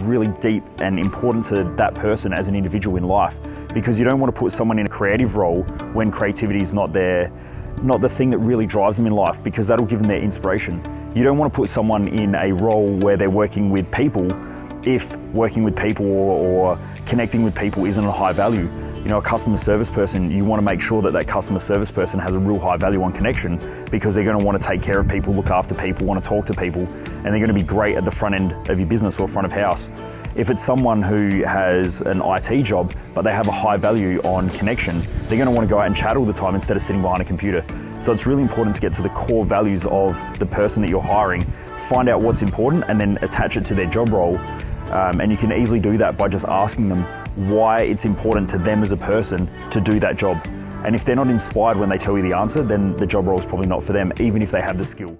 really deep and important to that person as an individual in life, because you don't want to put someone in a creative role when creativity is not the thing that really drives them in life, because that'll give them their inspiration. You don't want to put someone in a role where they're working with people if working with people or connecting with people isn't a high value. You know, a customer service person, you want to make sure that that customer service person has a real high value on connection, because they're going to want to take care of people, look after people, want to talk to people, and they're going to be great at the front end of your business or front of house. If it's someone who has an IT job, but they have a high value on connection, they're going to want to go out and chat all the time instead of sitting behind a computer. So it's really important to get to the core values of the person that you're hiring, find out what's important, and then attach it to their job role. And you can easily do that by just asking them why it's important to them as a person to do that job. And if they're not inspired when they tell you the answer, then the job role is probably not for them, even if they have the skill.